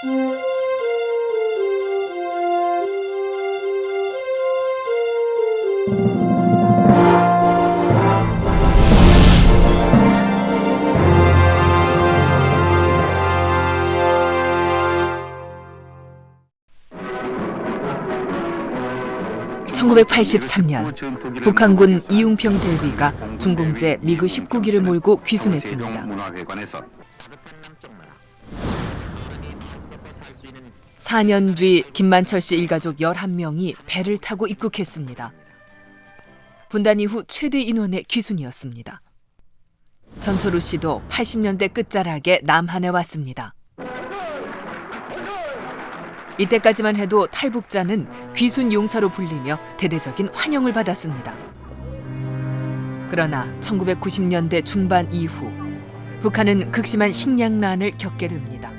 (1983년) 북한군 이웅평 대위가 중공제 미그 19기를 몰고 귀순했습니다. 4년 뒤 김만철 씨 일가족 11명이 배를 타고 입국했습니다. 분단 이후 최대 인원의 귀순이었습니다. 전철우 씨도 80년대 끝자락에 남한에 왔습니다. 이때까지만 해도 탈북자는 귀순 용사로 불리며 대대적인 환영을 받았습니다. 그러나 1990년대 중반 이후 북한은 극심한 식량난을 겪게 됩니다.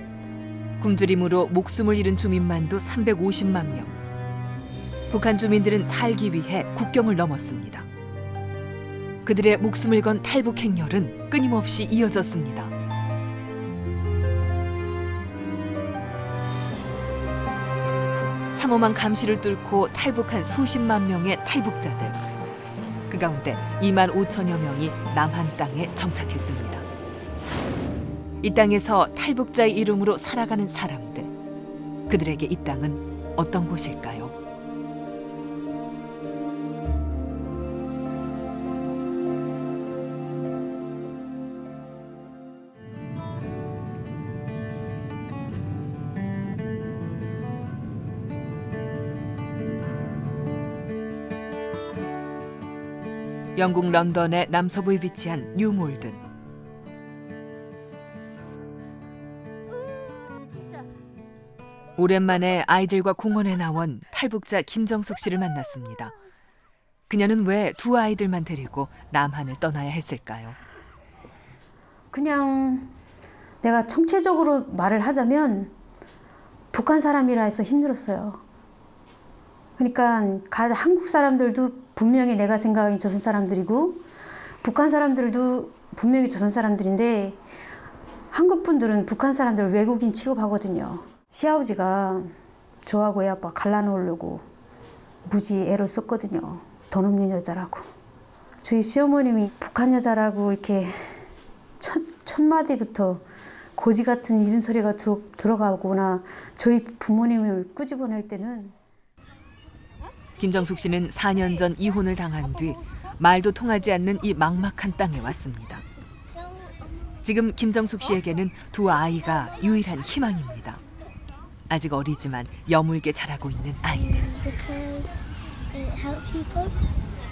굶주림으로 목숨을 잃은 주민만도 350만 명. 북한 주민들은 살기 위해 국경을 넘었습니다. 그들의 목숨을 건 탈북 행렬은 끊임없이 이어졌습니다. 삼호만 감시를 뚫고 탈북한 수십만 명의 탈북자들. 그 가운데 2만 5천여 명이 남한 땅에 정착했습니다. 이 땅에서 탈북자의 이름으로 살아가는 사람들. 그들에게 이 땅은 어떤 곳일까요? 영국 런던의 남서부에 위치한 뉴몰든. 오랜만에 아이들과 공원에 나온 탈북자 김정숙 씨를 만났습니다. 그녀는 왜 두 아이들만 데리고 남한을 떠나야 했을까요? 그냥 내가 총체적으로 말을 하자면 북한 사람이라 해서 힘들었어요. 그러니까 한국 사람들도 분명히 내가 생각하기엔 조선 사람들이고 북한 사람들도 분명히 조선 사람들인데 한국 분들은 북한 사람들을 외국인 취급하거든요. 시아버지가 저하고 애 아빠 갈라놓으려고 무지 애를 썼거든요. 돈 없는 여자라고. 저희 시어머님이 북한 여자라고 이렇게 첫 마디부터 고지 같은 이런 소리가 들어가거나 저희 부모님을 끄집어낼 때는 김정숙 씨는 4년 전 이혼을 당한 뒤 말도 통하지 않는 이 막막한 땅에 왔습니다. 지금 김정숙 씨에게는 두 아이가 유일한 희망입니다. 아직 어리지만 여물게 자라고 있는 아이들.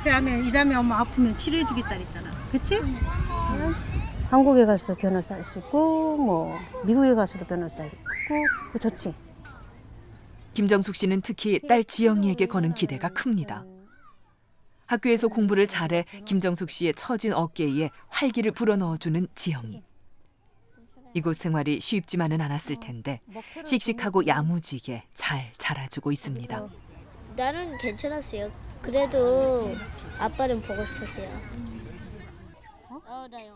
그러면 이 다음에 엄마 아프면 치료해주겠다 그랬잖아. 그치? 한국에 가서도 변호사 할 수 있고 뭐 미국에 가서도 변호사 있고 좋지. 김정숙 씨는 특히 딸 지영이에게 거는 기대가 큽니다. 학교에서 공부를 잘해 김정숙 씨의 처진 어깨에 활기를 불어넣어주는 지영이. 이곳 생활이 쉽지만은 않았을 텐데 씩씩하고 야무지게 잘 자라주고 있습니다. 나는 괜찮았어요. 그래도 아빠는 보고 싶었어요.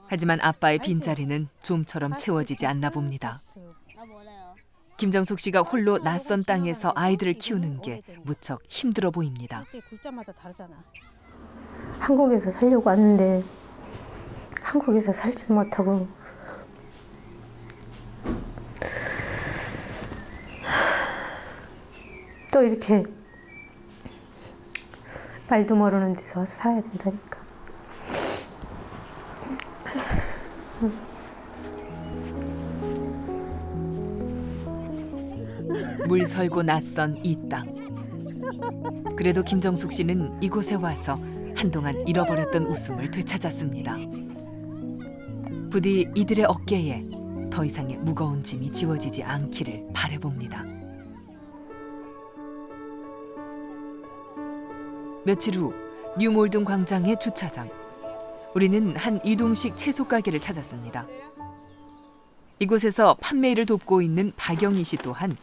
하지만 아빠의 빈자리는 좀처럼 채워지지 않나 봅니다. 김정숙 씨가 홀로 낯선 땅에서 아이들을 키우는 게 무척 힘들어 보입니다. 한국에서 살려고 왔는데 한국에서 살지도 못하고 또 이렇게 말도 모르는 데서 와서 살아야 된다니까. 물설고 낯선 이 땅. 그래도 김정숙 씨는 이곳에 와서 한동안 잃어버렸던 웃음을 되찾았습니다. 부디 이들의 어깨에 더 이상의 무거운 짐이 지워지지 않기를 바라봅니다. 며칠 후 뉴몰든 광장의 주차장. 우리는 한 이동식 채소 가게를 찾았습니다. 이곳에서 판매일을 돕고 있는 박영희 씨 또한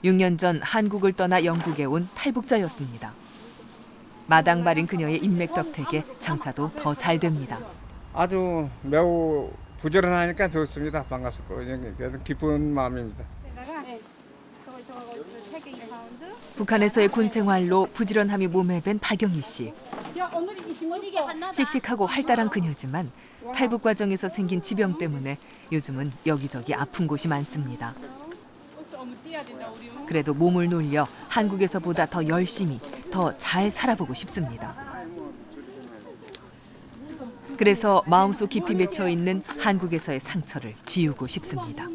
6년 전 한국을 떠나 영국에 온 탈북자였습니다. 마당발인 그녀의 인맥 덕택에 장사도 더 잘 됩니다. 아주 매우 부지런하니까 좋습니다. 반갑습고 기쁜 마음입니다. 북한에서의 군 생활로 부지런함이 몸에 밴 박영희 씨. 씩씩하고 활달한 그녀지만 탈북 과정에서 생긴 지병 때문에 요즘은 여기저기 아픈 곳이 많습니다. 그래도 몸을 놀려 한국에서보다 더 열심히, 더 잘 살아보고 싶습니다. 그래서 마음속 깊이 맺혀 있는 한국에서의 상처를 지우고 싶습니다.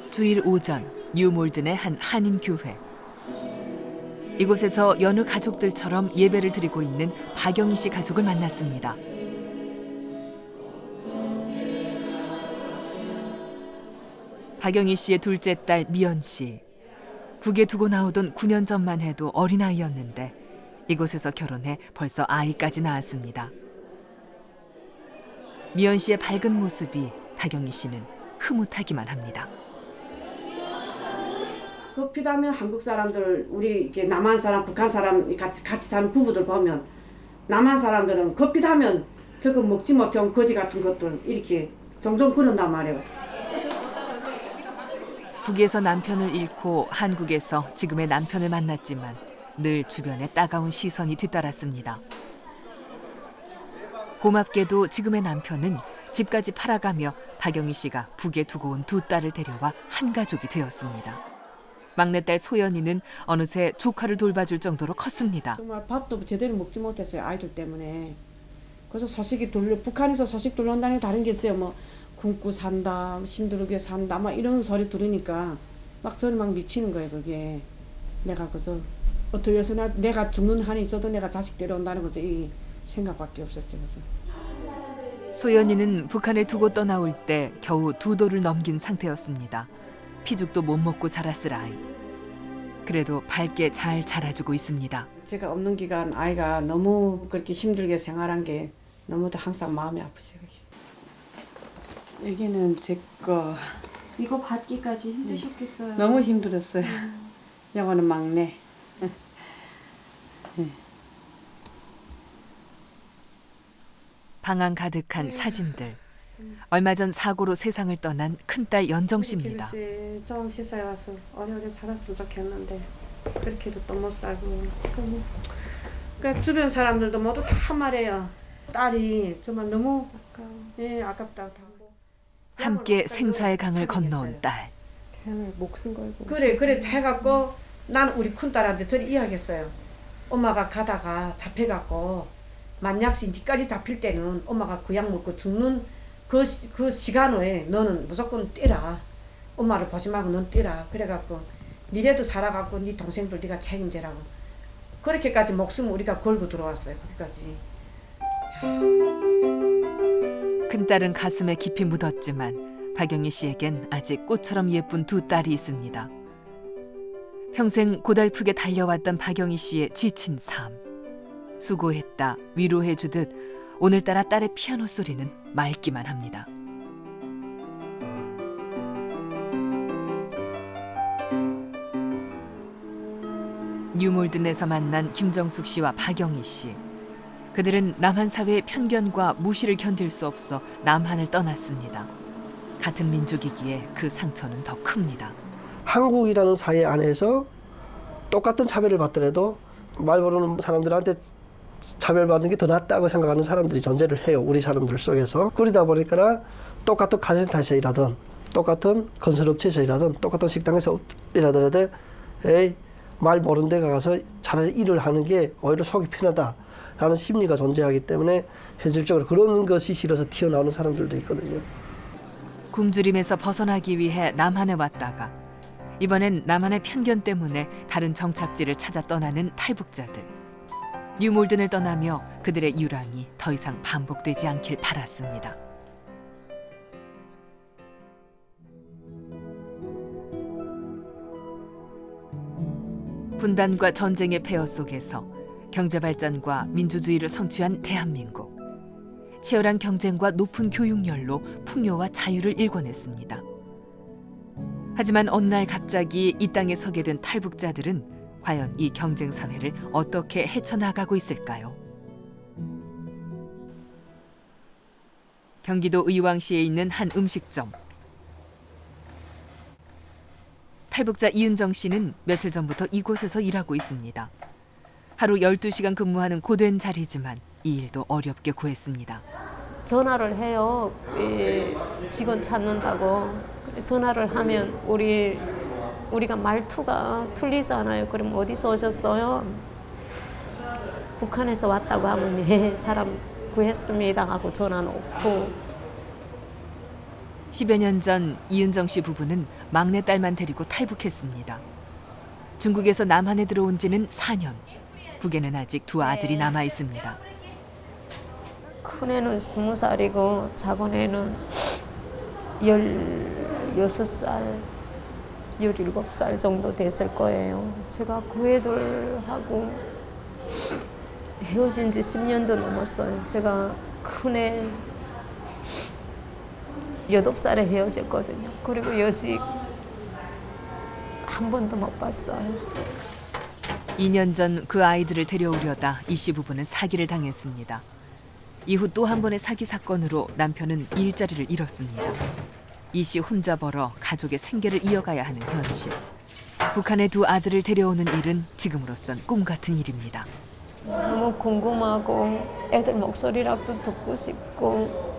주일 오전 뉴몰든의 한 한인 교회. 이곳에서 여느 가족들처럼 예배를 드리고 있는 박영희 씨 가족을 만났습니다. 박영희 씨의 둘째 딸 미연 씨. 국에 두고 나오던 9년 전만 해도 어린아이였는데 이곳에서 결혼해 벌써 아이까지 낳았습니다. 미연 씨의 밝은 모습이 박영희 씨는 흐뭇하기만 합니다. 급히다면 한국 사람들, 우리 이렇게 남한 사람, 북한 사람 같이 사는 부부들 보면 남한 사람들은 급히다면 저거 먹지 못한 거지 같은 것들 이렇게 종종 그런단 말이에요. 북에서 남편을 잃고 한국에서 지금의 남편을 만났지만 늘 주변에 따가운 시선이 뒤따랐습니다. 고맙게도 지금의 남편은 집까지 팔아가며 박영희 씨가 북에 두고 온 두 딸을 데려와 한 가족이 되었습니다. 막내딸 소연이는 어느새 조카를 돌봐줄 정도로 컸습니다. 정말 밥도 제대로 먹지 못했어요, 아이들 때문에. 그래서 북한에서 소식 들려온다는 게 다른 게 있어요. 뭐 굶고 산다, 힘들게 산다, 막 이런 소리 들으니까 막 저는 막 미치는 거예요, 그게. 내가 그래서 어떻게 해서 내가 죽는 한이 있어도 내가 자식 데려온다는 거죠, 이 생각밖에 없었죠. 그래서. 소연이는 북한에 두고 떠나올 때 겨우 2돌을 넘긴 상태였습니다. 피죽도 못 먹고 자랐을 아이. 그래도 밝게 잘 자라주고 있습니다. 제가 없는 기간 아이가 너무 그렇게 힘들게 생활한 게 너무도 항상 마음이 아프죠. 여기는 제 거. 이거 받기까지 힘드셨겠어요. 너무 힘들었어요. 이거는 막내. 방안 가득한 사진들. 얼마 전 사고로 세상을 떠난 큰딸 연정 씨입니다. 좋은 세상에 와서 오래오래 살았으면 좋겠는데 그렇게도 또 못 살고. 그러니까 주변 사람들도 모두 다 말해요. 딸이 정말 너무 아깝다고. 함께 생사의 강을 건너온 딸. 목숨 걸고. 그래 해갖고 난 우리 큰딸한테 저리 이야기했어요. 엄마가 가다가 잡혀갖고 만약시 니까지 잡힐 때는 엄마가 그 약 먹고 죽는 그 시간 후에 너는 무조건 뛰라. 엄마를 보지 말고 넌 뛰라. 그래갖고 니네도 살아갖고 니 동생들 네가 책임지라고. 그렇게까지 목숨을 우리가 걸고 들어왔어요. 거기까지. 큰딸은 가슴에 깊이 묻었지만 박영희 씨에겐 아직 꽃처럼 예쁜 두 딸이 있습니다. 평생 고달프게 달려왔던 박영희 씨의 지친 삶. 수고했다, 위로해주듯 오늘따라 딸의 피아노 소리는 맑기만 합니다. 뉴몰든에서 만난 김정숙 씨와 박영희 씨. 그들은 남한 사회의 편견과 무시를 견딜 수 없어 남한을 떠났습니다. 같은 민족이기에 그 상처는 더 큽니다. 한국이라는 사회 안에서 똑같은 차별을 받더라도 말 모르는 사람들한테 차별받는 게 더 낫다고 생각하는 사람들이 존재를 해요. 우리 사람들 속에서. 그러다 보니까 똑같은 카센터에서 일하든 똑같은 건설업체에서 일하든 똑같은 식당에서 일하더라도 말 모르는 데 가서 차라리 일을 하는 게 오히려 속이 편하다라는 심리가 존재하기 때문에 현실적으로 그런 것이 싫어서 튀어나오는 사람들도 있거든요. 굶주림에서 벗어나기 위해 남한에 왔다가 이번엔 남한의 편견 때문에 다른 정착지를 찾아 떠나는 탈북자들. 뉴몰든을 떠나며 그들의 유랑이 더 이상 반복되지 않길 바랐습니다. 분단과 전쟁의 폐허 속에서 경제 발전과 민주주의를 성취한 대한민국. 치열한 경쟁과 높은 교육열로 풍요와 자유를 일궈냈습니다. 하지만 어느 날 갑자기 이 땅에 서게 된 탈북자들은 과연 이 경쟁 사회를 어떻게 헤쳐나가고 있을까요? 경기도 의왕시에 있는 한 음식점. 탈북자 이은정 씨는 며칠 전부터 이곳에서 일하고 있습니다. 하루 12시간 근무하는 고된 자리지만 이 일도 어렵게 구했습니다. 전화를 해요. 직원 찾는다고. 전화를 하면 우리가 말투가 틀리잖아요. 그럼 어디서 오셨어요? 북한에서 왔다고 하면 네, 사람 구했습니다 하고 전화 놓고. 10여 년 전 이은정 씨 부부는 막내딸만 데리고 탈북했습니다. 중국에서 남한에 들어온 지는 4년. 북에는 아직 두 아들이 남아 있습니다. 큰애는 20살이고 작은 애는 16살, 17살 정도 됐을 거예요. 제가 그 애들하고 헤어진 지 10년도 넘었어요. 제가 큰애 8살에 헤어졌거든요. 그리고 여직 한 번도 못 봤어요. 2년 전 그 아이들을 데려오려다 이 씨 부부는 사기를 당했습니다. 이후 또 한 번의 사기 사건으로 남편은 일자리를 잃었습니다. 이 씨 혼자 벌어 가족의 생계를 이어가야 하는 현실. 북한의 두 아들을 데려오는 일은 지금으로선 꿈 같은 일입니다. 너무 궁금하고 애들 목소리라도 듣고 싶고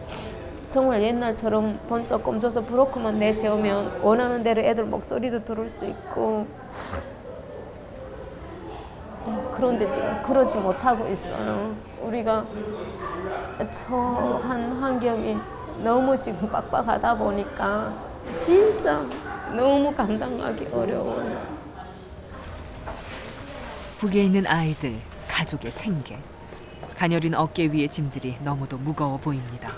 정말 옛날처럼 돈 조금 줘서 브로커만 내세우면 원하는 대로 애들 목소리도 들을 수 있고 그런데 지금 그러지 못하고 있어요. 우리가 처한 환경이 너무 지금 빡빡하다 보니까 진짜 너무 감당하기 어려워요. 북에 있는 아이들, 가족의 생계. 가녀린 어깨 위의 짐들이 너무도 무거워 보입니다.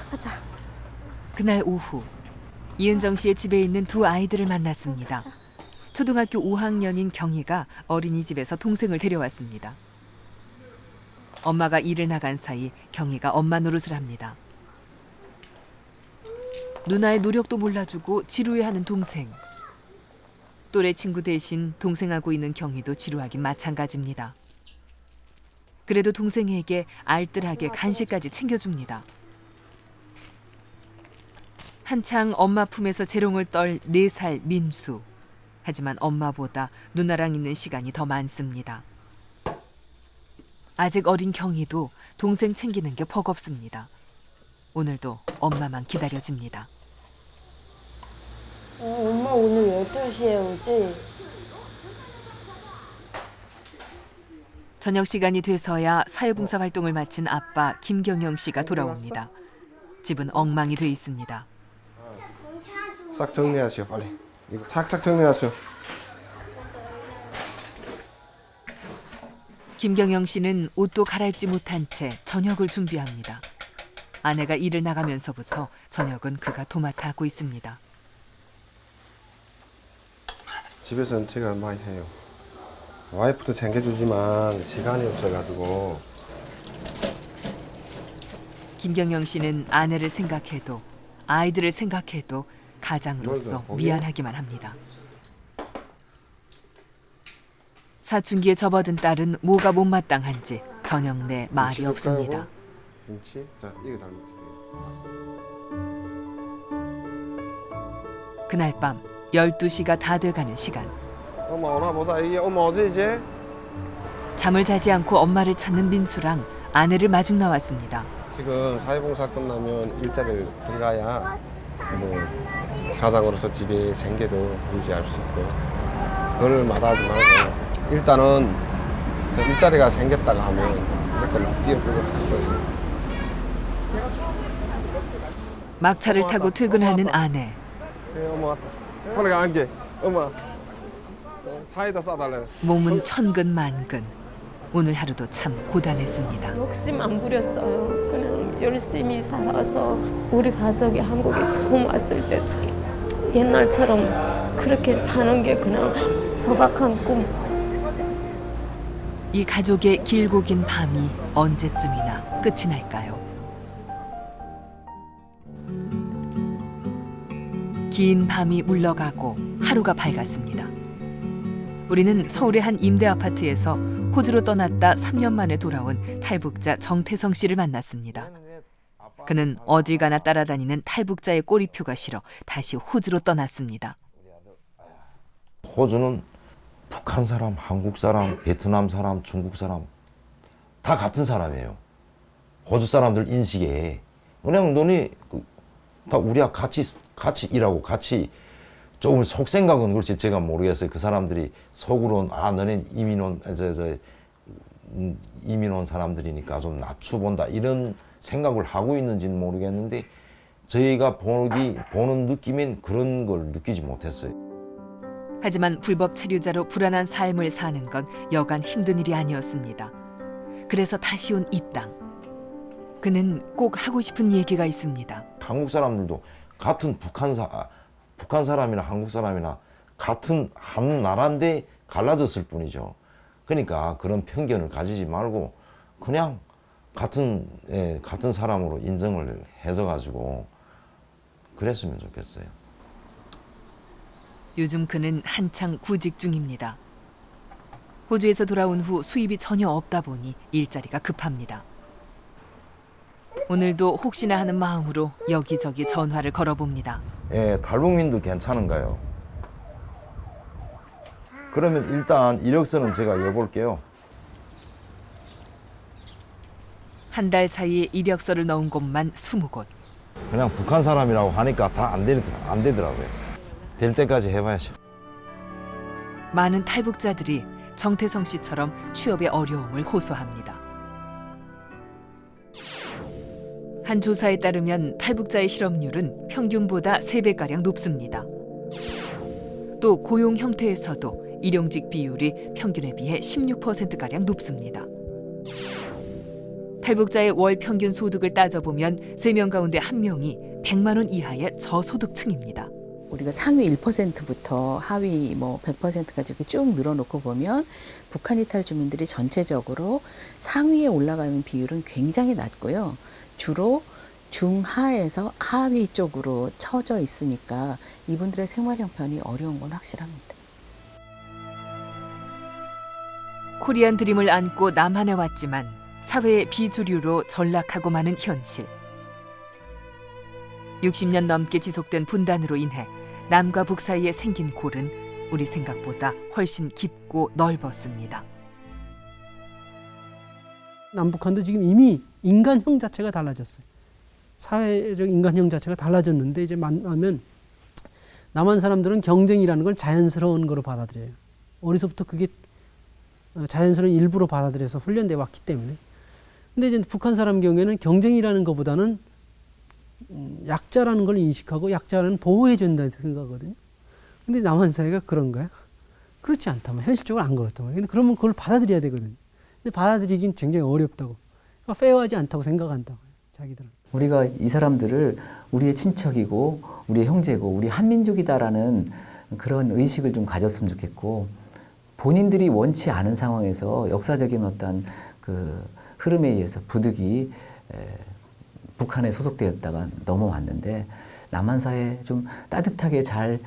가자. 그날 오후 이은정 씨의 집에 있는 두 아이들을 만났습니다. 초등학교 5학년인 경희가 어린이집에서 동생을 데려왔습니다. 엄마가 일을 나간 사이 경희가 엄마 노릇을 합니다. 누나의 노력도 몰라주고 지루해하는 동생. 또래 친구 대신 동생하고 있는 경희도 지루하긴 마찬가지입니다. 그래도 동생에게 알뜰하게 간식까지 챙겨줍니다. 한창 엄마 품에서 재롱을 떨 4살 민수. 하지만 엄마보다 누나랑 있는 시간이 더 많습니다. 아직 어린 경희도 동생 챙기는 게 버겁습니다. 오늘도 엄마만 기다려집니다. 엄마 오늘 12시에 오지? 저녁 시간이 돼서야 사회봉사 활동을 마친 아빠 김경영 씨가 돌아옵니다. 집은 엉망이 돼 있습니다. 싹 정리하시오, 빨리. 이거 착착 정리하시오. 김경영 씨는 옷도 갈아입지 못한 채 저녁을 준비합니다. 아내가 일을 나가면서부터 저녁은 그가 도맡아 하고 있습니다. 집에서는 제가 많이 해요. 와이프도 챙겨주지만 시간이 없어가지고. 김경영 씨는 아내를 생각해도 아이들을 생각해도 가장으로서 미안하기만 합니다. 사춘기에 접어든 딸은 뭐가 못마땅한지 저녁 내 말이 없습니다. 김치? 자, 이거 담으세요. 그날 밤 12시가 다 돼가는 시간. 엄마 오나 보자. 이게 엄마 어제 이제? 잠을 자지 않고 엄마를 찾는 민수랑 아내를 마중 나왔습니다. 지금 사회봉사 끝나면 일자리를 들어가야 뭐 가장으로서 집에 생계도 유지할 수 있고 그걸 마다하지 말고 일단은 저 일자리가 생겼다가 하면 무조건 뛰어들고 할 거예요. 막차를 타고 퇴근하는 아내. 그래, 엄마 왔다. 빨리 안게. 엄마 사이다 싸달래. 몸은 천근만근. 오늘 하루도 참 고단했습니다. 욕심 안 부렸어요. 그냥 열심히 살아서 우리 가족이 한국에 처음 왔을 때처럼 옛날처럼 그렇게 사는 게 그냥 소박한 꿈. 이 가족의 길고 긴 밤이 언제쯤이나 끝이 날까요? 긴 밤이 물러가고 하루가 밝았습니다. 우리는 서울의 한 임대 아파트에서 호주로 떠났다 3년 만에 돌아온 탈북자 정태성 씨를 만났습니다. 그는 어딜 가나 따라다니는 탈북자의 꼬리표가 싫어 다시 호주로 떠났습니다. 호주는 북한 사람, 한국 사람, 베트남 사람, 중국 사람 다 같은 사람이에요. 호주 사람들 인식에 그냥 너네 다 우리와 같이 일하고 같이 조금 속 생각은 그렇지 제가 모르겠어요. 그 사람들이 속으로는 너네 이민 온 사람들이니까 좀 낮춰본다 이런 생각을 하고 있는지는 모르겠는데 저희가 보는 느낌엔 그런 걸 느끼지 못했어요. 하지만 불법 체류자로 불안한 삶을 사는 건 여간 힘든 일이 아니었습니다. 그래서 다시 온 이 땅. 그는 꼭 하고 싶은 얘기가 있습니다. 한국 사람들도 같은 북한 사람이나 한국 사람이나 같은 한 나라인데 갈라졌을 뿐이죠. 그러니까 그런 편견을 가지지 말고 그냥 같은 사람으로 인정을 해줘가지고 그랬으면 좋겠어요. 요즘 그는 한창 구직 중입니다. 호주에서 돌아온 후 수입이 전혀 없다 보니 일자리가 급합니다. 오늘도 혹시나 하는 마음으로 여기저기 전화를 걸어봅니다. 탈북민도 괜찮은가요? 그러면 일단 이력서는 제가 여볼게요. 한 달 사이에 이력서를 넣은 곳만 20곳. 그냥 북한 사람이라고 하니까 다 안 되더라고요. 될 때까지 해봐야죠. 많은 탈북자들이 정태성 씨처럼 취업의 어려움을 호소합니다. 한 조사에 따르면 탈북자의 실업률은 평균보다 3배가량 높습니다. 또 고용 형태에서도 일용직 비율이 평균에 비해 16%가량 높습니다. 탈북자의 월 평균 소득을 따져보면 3명 가운데 1명이 100만 원 이하의 저소득층입니다. 우리가 상위 1%부터 하위 100%까지 이렇게 쭉 늘어놓고 보면 북한 이탈 주민들이 전체적으로 상위에 올라가는 비율은 굉장히 낮고요. 주로 중하에서 하위 쪽으로 처져 있으니까 이분들의 생활 형편이 어려운 건 확실합니다. 코리안 드림을 안고 남한에 왔지만 사회의 비주류로 전락하고 마는 현실. 60년 넘게 지속된 분단으로 인해 남과 북 사이에 생긴 골은 우리 생각보다 훨씬 깊고 넓었습니다. 남북한도 지금 이미 인간형 자체가 달라졌어요. 사회적 인간형 자체가 달라졌는데 이제 만나면 남한 사람들은 경쟁이라는 걸 자연스러운 거로 받아들여요. 어디서부터 그게 자연스러운 일부로 받아들여서 훈련돼 왔기 때문에. 근데 이제 북한 사람 경우에는 경쟁이라는 것보다는 약자라는 걸 인식하고 약자는 보호해 준다는 생각하거든요. 근데 남한 사회가 그런가요? 그렇지 않다면 현실적으로 안 그렇단 말이에요. 근데 그러면 그걸 받아들여야 되거든요. 근데 받아들이긴 굉장히 어렵다고. 그러니까 페어하지 않다고 생각한다고 자기들은. 우리가 이 사람들을 우리의 친척이고 우리의 형제고 우리 한민족이다라는 그런 의식을 좀 가졌으면 좋겠고 본인들이 원치 않은 상황에서 역사적인 어떤 그 흐름에 의해서 부득이 북한에 소속되었다가 넘어왔는데 남한 사회에 좀 따뜻하게 잘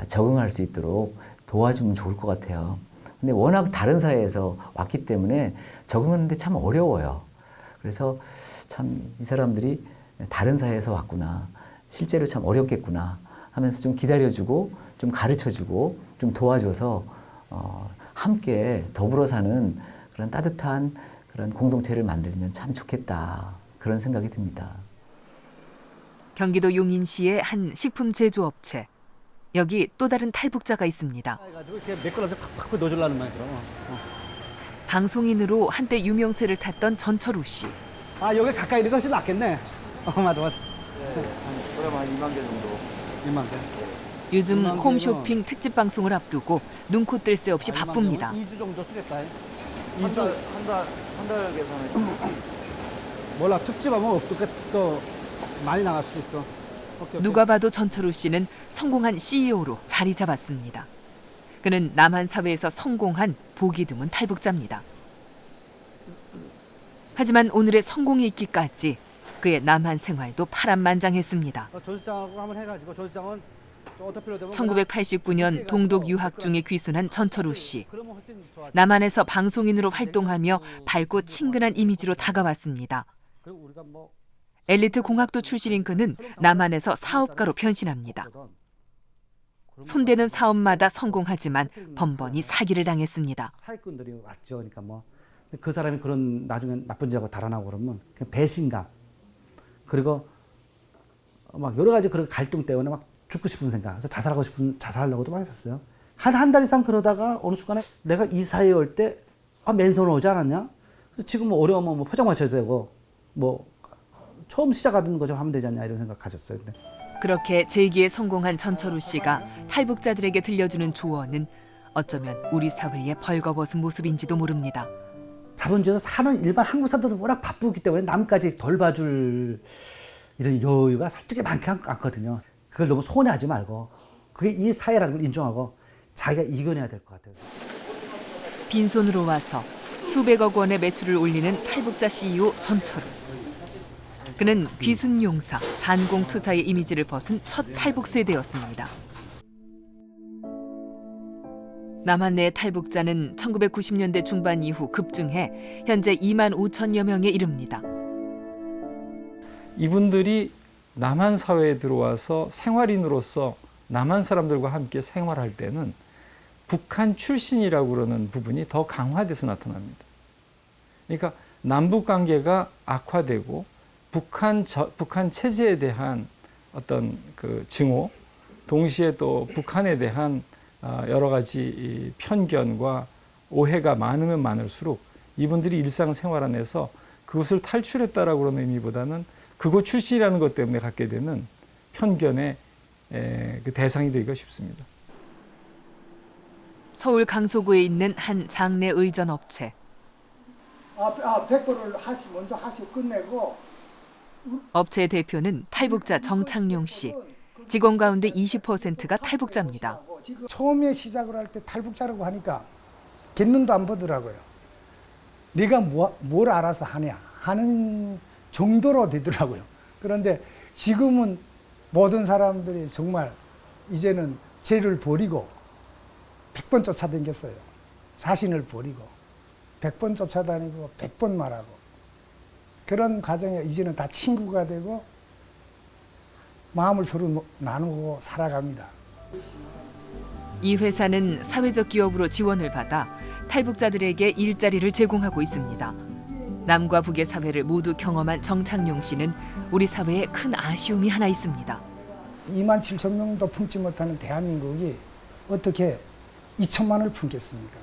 적응할 수 있도록 도와주면 좋을 것 같아요. 근데 워낙 다른 사회에서 왔기 때문에 적응하는데 참 어려워요. 그래서 참 이 사람들이 다른 사회에서 왔구나. 실제로 참 어렵겠구나 하면서 좀 기다려주고 좀 가르쳐주고 좀 도와줘서 함께 더불어 사는 그런 따뜻한 그런 공동체를 만들면 참 좋겠다. 그런 생각이 듭니다. 경기도 용인시의 한 식품 제조업체. 여기 또 다른 탈북자가 있습니다. 이렇게 메꿔서 팍팍 넣어주려는 말이야. 방송인으로 한때 유명세를 탔던 전철우 씨. 여기 가까이 있는 것이 낫겠네. 맞아. 그럼 한 2만 개 정도. 2만 개. 요즘 홈쇼핑 특집 방송을 앞두고 눈코 뜰 새 없이 바쁩니다. 2주 정도 쓰겠다. 한 달 계산에. 몰라, 특집하면 어떻게 또 많이 나갈 수도 있어. 오케이. 누가 봐도 전철우 씨는 성공한 CEO로 자리 잡았습니다. 그는 남한 사회에서 성공한 보기 드문 탈북자입니다. 하지만 오늘의 성공이 있기까지 그의 남한 생활도 파란만장했습니다. 전시장하고 한번 해가지고 전시장은 1989년 동독 유학 중에 귀순한 전철우 씨. 남한에서 방송인으로 활동하며 밝고 친근한 이미지로 다가왔습니다. 엘리트 공학도 출신인 그는 남한에서 사업가로 변신합니다. 손대는 사업마다 성공하지만 번번이 사기를 당했습니다. 사기꾼들이 왔죠. 그러니까 뭐 그 사람이 그런 나중에 나쁜 짓하고 달아나고 그러면 그냥 배신감, 그리고 막 여러 가지 그런 갈등 때문에 막 죽고 싶은 생각, 그래서 자살하려고도 많이 했었어요. 한 달 이상 그러다가 어느 순간에 내가 이 사회에 올 때 맨손 오지 않았냐? 지금 뭐 어려우면 뭐 포장마차도 되고 뭐 처음 시작하던 거 좀 하면 되지 않냐 이런 생각 가졌어요. 근데. 그렇게 재기에 성공한 전철우 씨가 탈북자들에게 들려주는 조언은 어쩌면 우리 사회의 벌거벗은 모습인지도 모릅니다. 자본주의에서 사는 일반 한국 사람들은 워낙 바쁘기 때문에 남까지 덜 봐줄 이런 여유가 솔직히 많지 않거든요. 그걸 너무 손해하지 말고 그게 이 사회라는 걸 인정하고 자기가 이겨내야 될 것 같아요. 빈손으로 와서 수백억 원의 매출을 올리는 탈북자 CEO 전철우. 그는 귀순용사, 반공투사의 이미지를 벗은 첫 탈북 세대였습니다. 남한 내 탈북자는 1990년대 중반 이후 급증해 현재 2만 5천여 명에 이릅니다. 이분들이 남한 사회에 들어와서 생활인으로서 남한 사람들과 함께 생활할 때는 북한 출신이라고 그러는 부분이 더 강화돼서 나타납니다. 그러니까 남북 관계가 악화되고 북한 체제에 대한 어떤 그 증오, 동시에 또 북한에 대한 여러 가지 편견과 오해가 많으면 많을수록 이분들이 일상생활 안에서 그것을 탈출했다라고 그러는 의미보다는 그곳 출신이라는 것 때문에 갖게 되는 편견의 그 대상이 되기가 쉽습니다. 서울 강서구에 있는 한 장례 의전 업체. 100%를 먼저 하시고 끝내고. 업체 대표는 탈북자 정창용 씨. 직원 가운데 20%가 탈북자입니다. 처음에 시작을 할 때 탈북자라고 하니까 갯눈도 안 보더라고요. 네가 뭘 알아서 하냐 하는 정도로 되더라고요. 그런데 지금은 모든 사람들이 정말 이제는 죄를 버리고 100번 쫓아다녔어요. 자신을 버리고 100번 쫓아다니고 100번 말하고 그런 과정에 이제는 다 친구가 되고 마음을 서로 나누고 살아갑니다. 이 회사는 사회적 기업으로 지원을 받아 탈북자들에게 일자리를 제공하고 있습니다. 남과 북의 사회를 모두 경험한 정창용 씨는 우리 사회에 큰 아쉬움이 하나 있습니다. 2만 7천 명도 품지 못하는 대한민국이 어떻게 2천만 원을 품겠습니까?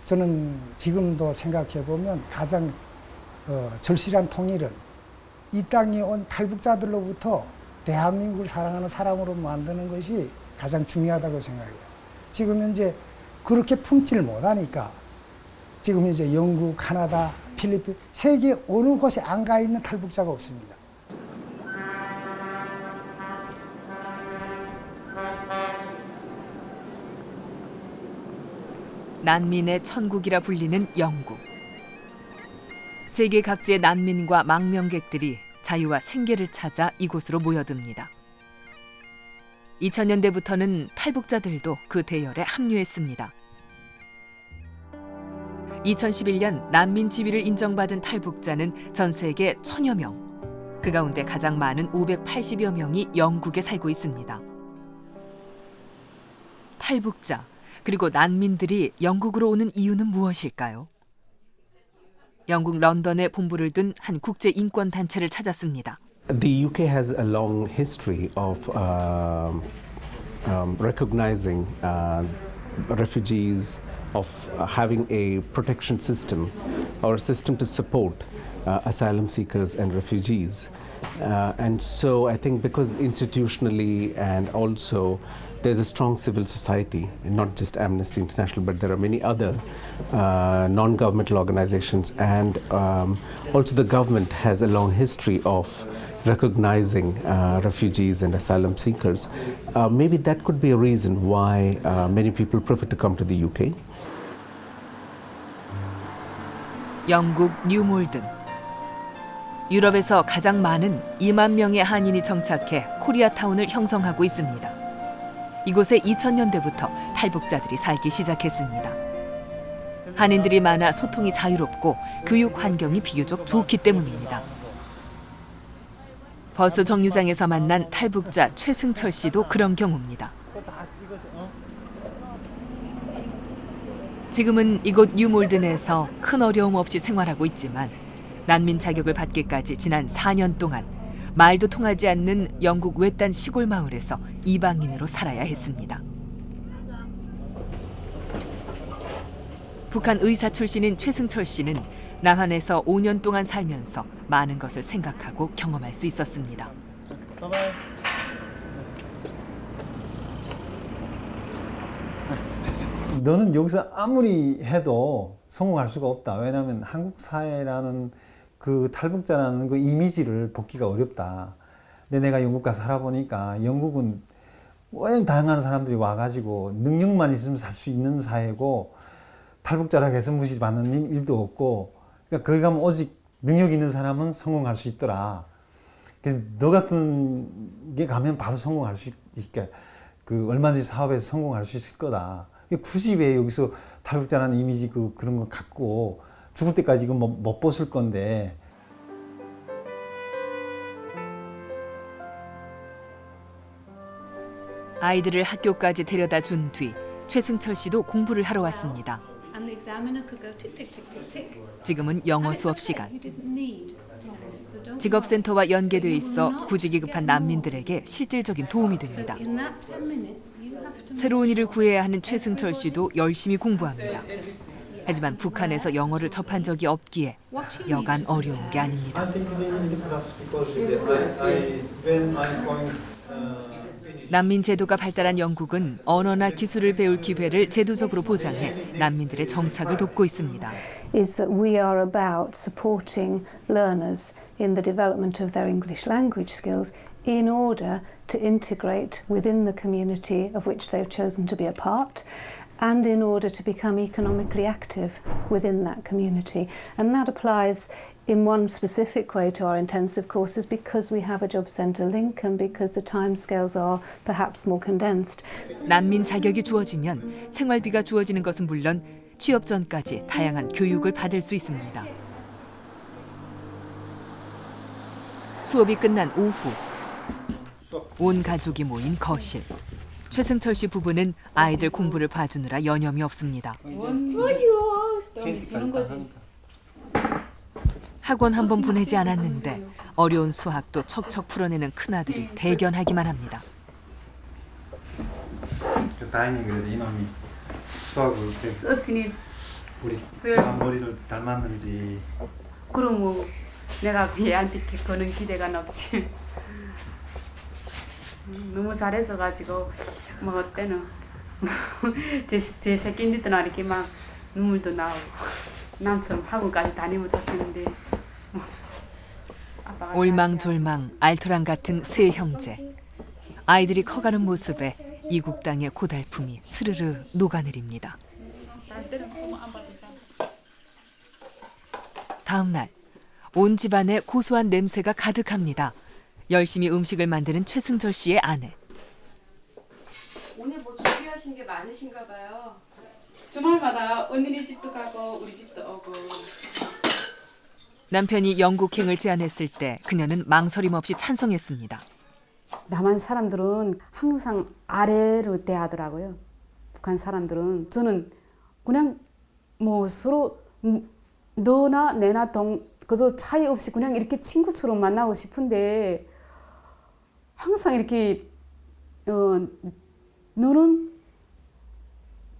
저는 지금도 생각해 보면 가장 절실한 통일은 이 땅에 온 탈북자들로부터 대한민국을 사랑하는 사람으로 만드는 것이 가장 중요하다고 생각해요. 지금 현재 그렇게 품지를 못하니까 지금 이제 영국, 카나다, 필리핀, 세계 어느 곳에 안 가 있는 탈북자가 없습니다. 난민의 천국이라 불리는 영국. 세계 각지의 난민과 망명객들이 자유와 생계를 찾아 이곳으로 모여듭니다. 2000년대부터는 탈북자들도 그 대열에 합류했습니다. 2011년 난민 지위를 인정받은 탈북자는 전 세계 1000여 명. 그 가운데 가장 많은 580여 명이 영국에 살고 있습니다. 탈북자, 그리고 난민들이 영국으로 오는 이유는 무엇일까요? 영국 런던에 본부를 둔 한 국제 인권 단체를 찾았습니다. The UK has a long history of recognizing refugees, of having a protection system or a system to support asylum seekers and refugees. And so I think because institutionally and also there's a strong civil society, not just Amnesty International, but there are many other non-governmental organizations, and also the government has a long history of recognizing refugees and asylum seekers. Maybe that could be a reason why many people prefer to come to the UK. 영국 뉴몰든. 유럽에서 가장 많은 2만 명의 한인이 정착해 코리아타운을 형성하고 있습니다. 이곳에 2000년대부터 탈북자들이 살기 시작했습니다. 한인들이 많아 소통이 자유롭고 교육 환경이 비교적 좋기 때문입니다. 버스 정류장에서 만난 탈북자 최승철 씨도 그런 경우입니다. 지금은 이곳 뉴몰든에서 큰 어려움 없이 생활하고 있지만 난민 자격을 받기까지 지난 4년 동안 말도 통하지 않는 영국 외딴 시골 마을에서 이방인으로 살아야 했습니다. 북한 의사 출신인 최승철 씨는 남한에서 5년 동안 살면서 많은 것을 생각하고 경험할 수 있었습니다. 너는 여기서 아무리 해도 성공할 수가 없다. 왜냐하면 한국 사회라는 그 탈북자라는 그 이미지를 벗기가 어렵다. 근데 내가 영국 가서 살아보니까 영국은 워낙 다양한 사람들이 와가지고 능력만 있으면 살 수 있는 사회고 탈북자라고 해서 무시받는 일도 없고 그러니까 거기 가면 오직 능력 있는 사람은 성공할 수 있더라. 그래서 너 같은 게 가면 바로 성공할 수 있게 그 얼마든지 사업에서 성공할 수 있을 거다. 굳이 왜 여기서 탈북자라는 이미지 그런 거 갖고 죽을 때까지 이거 못 벗을 건데. 아이들을 학교까지 데려다 준 뒤 최승철 씨도 공부를 하러 왔습니다. 지금은 영어 수업 시간. 직업센터와 연계돼 있어 구직이 급한 난민들에게 실질적인 도움이 됩니다. 새로운 일을 구해야 하는 최승철 씨도 열심히 공부합니다. 하지만 북한에서 영어를 접한 적이 없기에 여간 어려운 게 아닙니다. 난민 제도가 발달한 영국은 언어나 기술을 배울 기회를 제도적으로 보장해 난민들의 정착을 돕고 있습니다. is that we are about supporting learners in the development of their English language skills in order to integrate within the community of which they've chosen to be a part and in order to become economically active within that community. And that applies in one specific way to our intensive courses because we have a job centre link and because the timescales are perhaps more condensed. 난민 자격이 주어지면 생활비가 주어지는 것은 물론 취업 전까지 다양한 교육을 받을 수 있습니다. 수업이 끝난 오후, 온 가족이 모인 거실. 최승철 씨 부부는 아이들 공부를 봐주느라 여념이 없습니다. 학원 한 번 보내지 않았는데 어려운 수학도 척척 풀어내는 큰아들이 대견하기만 합니다. 다행히 그래도 이놈이 수학을 그렇게 우리 머리를 닮았는지. 그럼 뭐 내가 얘한테 그런 기대가 높지. 너무 잘해서 가지고 뭐 어때는 제 새끼인데도 이렇게 막 눈물도 나오고 남처럼 학원까지 다니면 좋겠는데. 올망졸망 알토란 같은 세 형제. 아이들이 커가는 모습에 이국 땅의 고달픔이 스르르 녹아내립니다. 다음 날, 온 집안에 고소한 냄새가 가득합니다. 열심히 음식을 만드는 최승철 씨의 아내. 오늘 뭐 준비하신 게 많으신가 봐요. 주말마다 언니네 집도 가고 우리 집도 오고. 남편이 영국행을 제안했을 때 그녀는 망설임 없이 찬성했습니다. 남한 사람들은 항상 아래로 대하더라고요. 북한 사람들은 저는 그냥 뭐 서로 너나 내나 그저 차이 없이 그냥 이렇게 친구처럼 만나고 싶은데 항상 이렇게 너는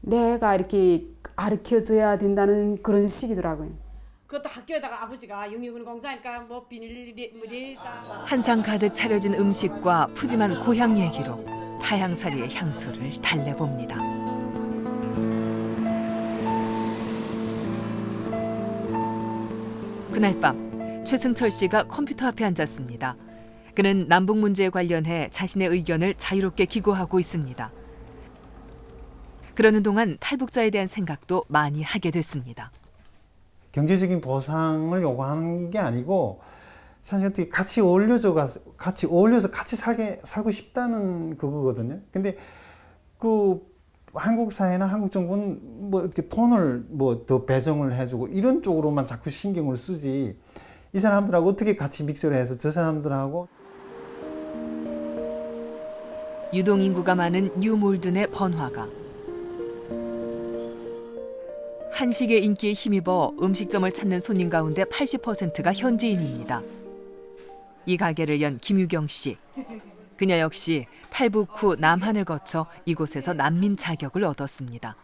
내가 이렇게 가르쳐줘야 된다는 그런 식이더라고요. 그것도 학교에다가 아버지가 영유근 공사니까 뭐 비닐물이 한상 가득 차려진 음식과 푸짐한 고향 얘기로 타향살이의 향수를 달래봅니다. 그날 밤 최승철 씨가 컴퓨터 앞에 앉았습니다. 그는 남북 문제에 관련해 자신의 의견을 자유롭게 기고하고 있습니다. 그러는 동안 탈북자에 대한 생각도 많이 하게 됐습니다. 경제적인 보상을 요구하는 게 아니고 사실 어떻게 같이 어울려서 같이 살고 싶다는 그거거든요. 근데 그 한국 사회나 한국 정부는 뭐 이렇게 돈을 뭐 더 배정을 해주고 이런 쪽으로만 자꾸 신경을 쓰지 이 사람들하고 어떻게 같이 믹스를 해서 저 사람들하고 유동인구가 많은 뉴몰든의 번화가. 한식의 인기에 힘입어 음식점을 찾는 손님 가운데 80%가 현지인입니다. 이 가게를 연 김유경 씨. 그녀 역시 탈북 후 남한을 거쳐 이곳에서 난민 자격을 얻었습니다.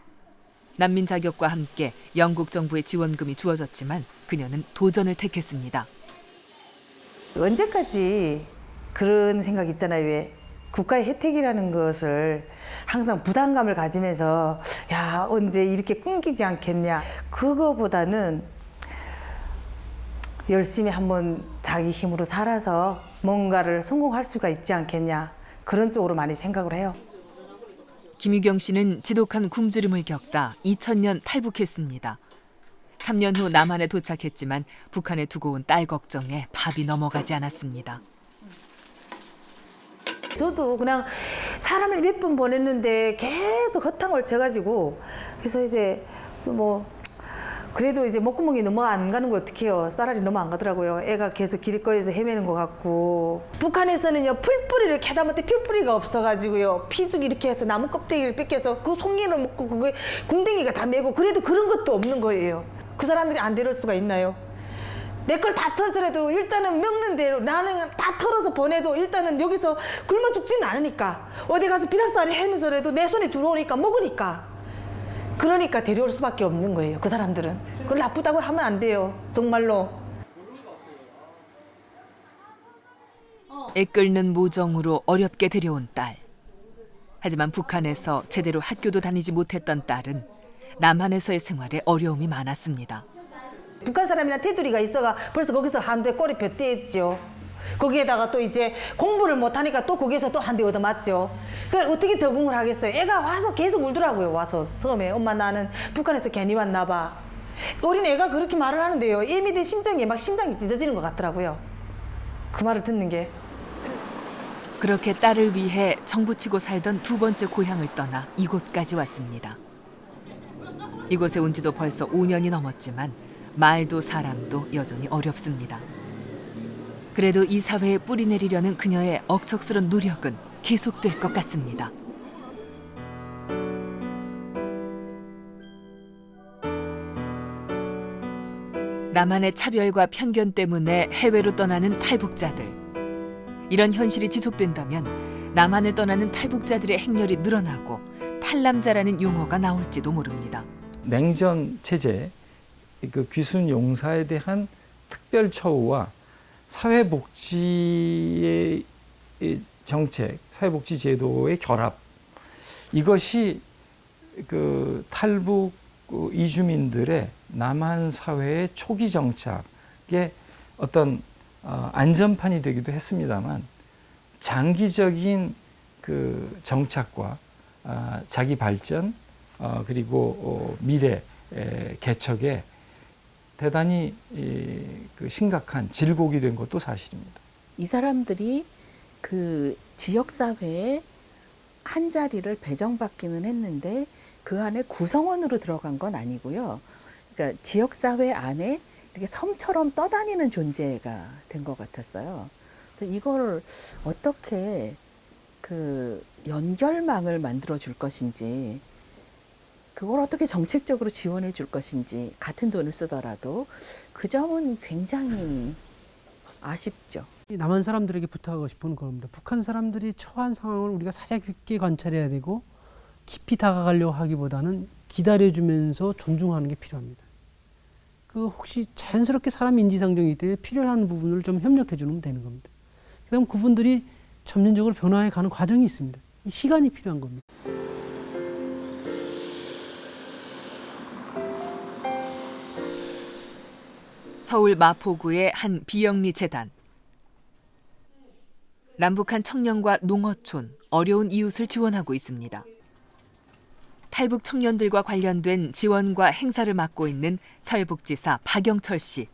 난민 자격과 함께 영국 정부의 지원금이 주어졌지만 그녀는 도전을 택했습니다. 언제까지 그런 생각 있잖아요. 왜 국가의 혜택이라는 것을 항상 부담감을 가지면서 야 언제 이렇게 끊기지 않겠냐. 그거보다는 열심히 한번 자기 힘으로 살아서 뭔가를 성공할 수가 있지 않겠냐. 그런 쪽으로 많이 생각을 해요. 김유경 씨는 지독한 굶주림을 겪다 2000년 탈북했습니다. 3년 후 남한에 도착했지만 북한에 두고 온 딸 걱정에 밥이 넘어가지 않았습니다. 저도 그냥 사람을 몇 번 보냈는데 계속 허탕을 쳐가지고 그래서 이제 좀 뭐 그래도 이제 목구멍이 너무 안 가는 거 어떡해요. 쌀알이 너무 안 가더라고요. 애가 계속 길거리에서 헤매는 것 같고. 북한에서는요 풀뿌리를 캐다 못해 풀뿌리가 없어가지고요 피죽 이렇게 해서 나무 껍데기를 뺏겨서 그 송이를 먹고 그게 궁뎅이가 다 메고 그래도 그런 것도 없는 거예요. 그 사람들이 안 데려올 수가 있나요? 내 걸 다 털더라도 일단은 먹는 대로 나는 다 털어서 보내도 일단은 여기서 굶어 죽지는 않으니까 어디 가서 비락살이 헤면서라도 내 손에 들어오니까 먹으니까 그러니까 데려올 수밖에 없는 거예요. 그 사람들은. 그걸 나쁘다고 하면 안 돼요. 정말로. 애끓는 모정으로 어렵게 데려온 딸. 하지만 북한에서 제대로 학교도 다니지 못했던 딸은 남한에서의 생활에 어려움이 많았습니다. 북한 사람이나 테두리가 있어가 벌써 거기서 한 대 꼬리 볕대했죠. 거기에다가 또 이제 공부를 못하니까 또 거기에서 또 한 대 얻어맞죠. 그러니까 어떻게 적응을 하겠어요. 애가 와서 계속 울더라고요. 와서 처음에 엄마 나는 북한에서 괜히 왔나 봐. 어린 애가 그렇게 말을 하는데요. 이미 내 심장이 막 심장이 찢어지는 것 같더라고요. 그 말을 듣는 게. 그렇게 딸을 위해 정부치고 살던 두 번째 고향을 떠나 이곳까지 왔습니다. 이곳에 온 지도 벌써 5년이 넘었지만 말도 사람도 여전히 어렵습니다. 그래도 이 사회에 뿌리 내리려는 그녀의 억척스런 노력은 계속될 것 같습니다. 남한의 차별과 편견 때문에 해외로 떠나는 탈북자들. 이런 현실이 지속된다면 남한을 떠나는 탈북자들의 행렬이 늘어나고 탈남자라는 용어가 나올지도 모릅니다. 냉전 체제, 그 귀순 용사에 대한 특별 처우와 사회복지의 정책, 사회복지 제도의 결합, 이것이 그 탈북 이주민들의 남한 사회의 초기 정착의 어떤 안전판이 되기도 했습니다만 장기적인 그 정착과 자기 발전 그리고 미래 개척에 대단히 그 심각한 질곡이 된 것도 사실입니다. 이 사람들이 그 지역 사회에 한 자리를 배정받기는 했는데 그 안에 구성원으로 들어간 건 아니고요. 그러니까 지역 사회 안에 이렇게 섬처럼 떠다니는 존재가 된 것 같았어요. 그래서 이걸 어떻게 그 연결망을 만들어 줄 것인지, 그걸 어떻게 정책적으로 지원해 줄 것인지, 같은 돈을 쓰더라도 그 점은 굉장히 아쉽죠. 남한 사람들에게 부탁하고 싶은 겁니다. 북한 사람들이 처한 상황을 우리가 사려 깊게 관찰해야 되고 깊이 다가가려고 하기보다는 기다려주면서 존중하는 게 필요합니다. 그 혹시 자연스럽게 사람 인지상정이기 때문에 필요한 부분을 좀 협력해 주면 되는 겁니다. 그다음 그분들이 점진적으로 변화해 가는 과정이 있습니다. 시간이 필요한 겁니다. 서울 마포구의 한 비영리 재단. 남북한 청년과 농어촌, 어려운 이웃을 지원하고 있습니다. 탈북 청년들과 관련된 지원과 행사를 맡고 있는 사회복지사 박영철 씨.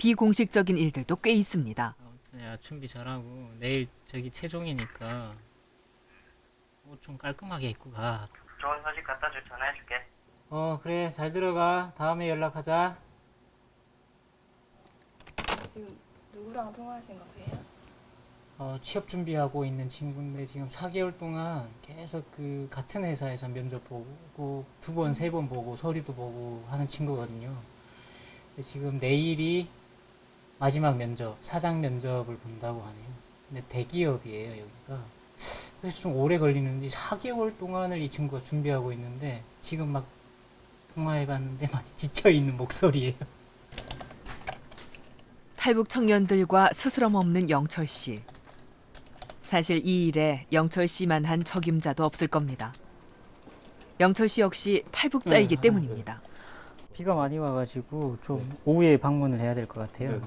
비공식적인 일들도 꽤 있습니다. 야, 준비 잘하고 내일 저기 최종이니까 옷 좀 깔끔하게 입고 가. 좋은 소식 갖다 줄 전화해줄게. 그래, 잘 들어가. 다음에 연락하자. 지금 누구랑 통화하신 거세요? 취업 준비하고 있는 친구인데 지금 4개월 동안 계속 그 같은 회사에서 면접 보고 2번, 3번 보고 서류도 보고 하는 친구거든요. 근데 지금 내일이 마지막 면접, 사장 면접을 본다고 하네요. 근데 대기업이에요, 여기가. 그래서 좀 오래 걸리는데 4개월 동안을 이 친구가 준비하고 있는데 지금 막 통화해봤는데 많이 지쳐있는 목소리예요. 탈북 청년들과 스스럼 없는 영철 씨. 사실 이 일에 영철 씨만 한 적임자도 없을 겁니다. 영철 씨 역시 탈북자이기 때문입니다. 비가 많이 와가지고 좀 오후에 방문을 해야 될 것 같아요.